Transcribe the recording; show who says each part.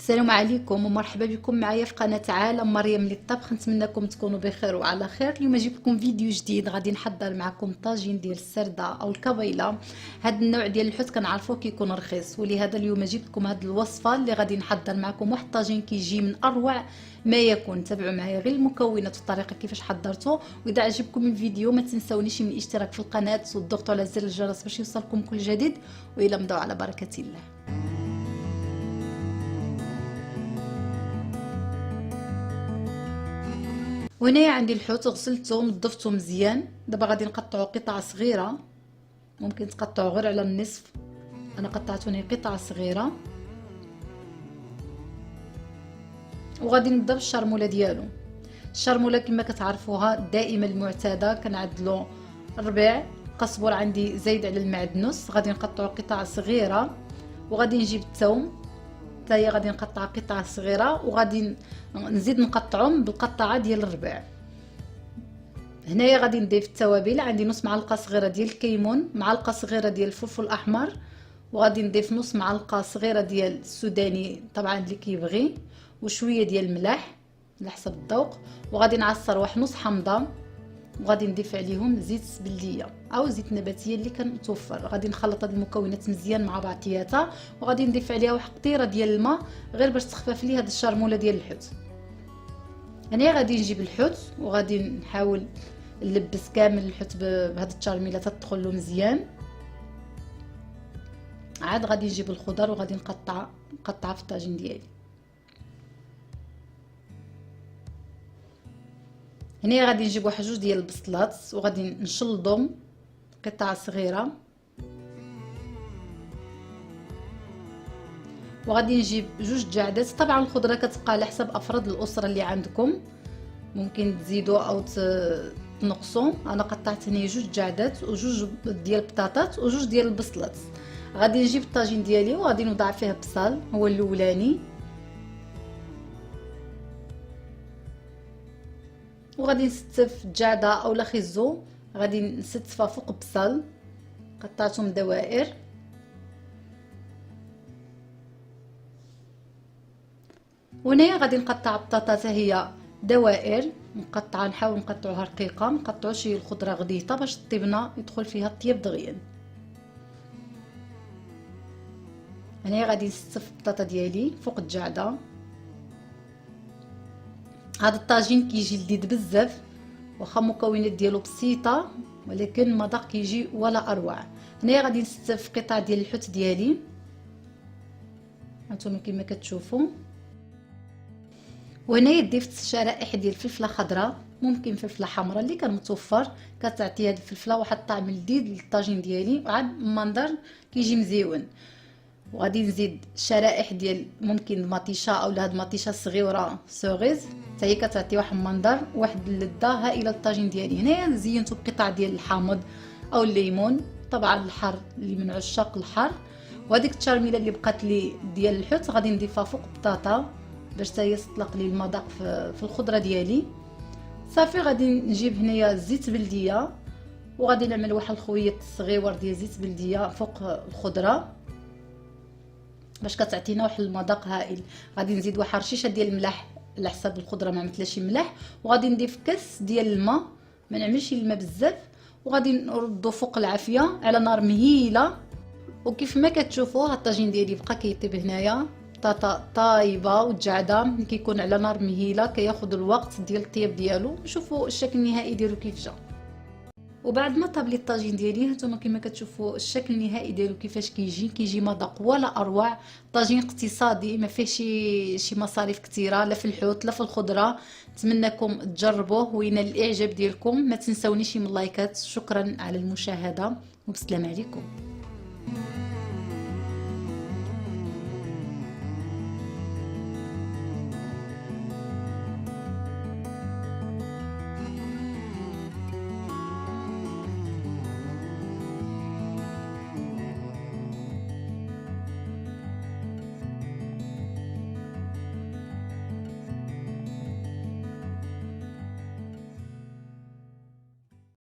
Speaker 1: السلام عليكم ومرحبا بكم معايا في قناة عالم مريم للطبخ. نتمنىكم تكونوا بخير وعلى خير. اليوم جبت لكم فيديو جديد، غادي نحضر معكم طاجين ديال السردة او الكبيله. هذا النوع ديال الحوت كنعرفوه كيكون رخيص، ولهذا اليوم جبت لكم هذه الوصفه اللي غادي نحضر معكم واحد الطاجين كيجي من اروع ما يكون. تابعوا معايا غير المكونات والطريقه كيفاش حضرته، واذا عجبكم الفيديو ما تنسونيش من الاشتراك في القناه وتضغطوا على زر الجرس باش يوصلكم كل جديد. والى نبداو على بركه الله. وهنايا عندي الحوت غسلته نظفته مزيان. دابا غادي نقطعو قطع صغيره، ممكن تقطعو غير على النصف، انا قطعته هنا قطع صغيره. وغادي نبدا بالشرموله ديالو. الشرموله كما كتعرفوها دائما المعتاده كنعدلو الربيع. قصبر عندي زايد على المعدنوس، غادي نقطعو قطع صغيره. وغادي نجيب الثوم حتى هي غادي نقطع قطع صغيره، وغادي نزيد نقطعهم بالقطعه ديال الربيع. هنايا غادي نضيف التوابل، عندي نص معلقه صغيره ديال الكمون، معلقه صغيره ديال الفلفل الاحمر، وغادي نضيف نص معلقه صغيره ديال السوداني طبعا اللي كيبغي، وشويه ديال الملح على حسب الذوق. وغادي نعصر واحد نص حامضه، وغادي نضيف عليهم زيت بلديه او زيت نباتيه اللي كنتوفر. غادي نخلط هاد المكونات مزيان مع بعضياتها، وغادي نضيف عليها واحد قطيره ديال الماء غير باش تخفف لي هاد الشرموله ديال الحوت. هنا غادي نجيب الحوت وغادي نحاول نلبس كامل الحوت بهاد التشرميله تدخل له مزيان. عاد غادي نجيب الخضر وغادي نقطعها في الطاجين ديالي. هنا غادي نجيب واحد جوج ديال البصلات وغادي نشلضهم قطع صغيره. وغادي نجيب جوج جعدات. طبعا الخضره كتبقى على حسب افراد الاسره اللي عندكم، ممكن تزيدوا او تنقصوا. انا قطعت هنا جوج جعدات وجوج ديال البطاطات وجوج ديال البصلات. غادي نجيب الطاجين ديالي وغادي نوضع فيه بصل هو الاولاني، وغادي نستف الجعده اولا خيزو، غادي نستفها فوق البصل قطعتهم دوائر. وهنا غادي نقطع البطاطا هي دوائر مقطعه، نحاول نقطعوها رقيقه، ما نقطعوش الخضره غديطه باش الطيبنه يدخل فيها الطياب دغيا. هنا غادي نستف البطاطا ديالي فوق الجعده. هذا الطاجين كيجي لذيذ بزاف، واخا المكونات ديالو بسيطه ولكن المذاق كيجي ولا اروع. هنا غادي نستف قطع ديال الحوت ديالي هانتوما كما كتشوفوا. وهنايا ضفت شرائح ديال الفلفله خضراء، ممكن فلفله حمراء اللي كان متوفر، كتعطي هذه الفلفله واحد الطعم لذيذ للطاجين ديالي وعاد المنظر كيجي مزيون. وغادي نزيد شرائح ديال ممكن مطيشه او هاد المطيشه الصغيره سوغيز، حتى هي كتعطي واحد المنظر واحد اللذه هائله للطاجين ديالي. هنايا زينته بقطع ديال الحامض او الليمون، طبعا الحر اللي من عشاق الحر. وهذيك التشرميله اللي بقات لي ديال الحوت غادي نضيفها فوق البطاطا باش حتى هي تطلق لي المذاق في الخضره ديالي. صافي غادي نجيب هنايا زيت بلديه وغادي نعمل واحد الخويط صغيور ديال زيت بلديه فوق الخضره باش كتعطينا واحد المذاق هائل. غادي نزيد واحد رشيشه ديال الملح على حسب الخضره ما عملتلاش ملح، وغادي نضيف كاس ديال الماء، ما نعملش الماء بزاف، وغادي نردو فوق العافيه على نار مهيله. وكيف ما كتشوفوا هاد الطاجين ديالي بقى كيطيب هنايا، بطاطا طايبه والجعده ملي كيكون على نار مهيله كياخذ الوقت ديال الطياب ديالو. شوفوا الشكل النهائي ديالو كيف جا. وبعد ما طاب لي الطاجين ديالي هانتوما كما كتشوفوا الشكل النهائي ديالو كيفاش كيجي مذاق ولا اروع. طاجين اقتصادي ما فيه شي مصاريف كثيره لا في الحوت لا في الخضره. نتمنىكم تجربوه وينال الاعجاب ديالكم. ما تنسونيش من اللايكات. شكرا على المشاهده وبسلام عليكم.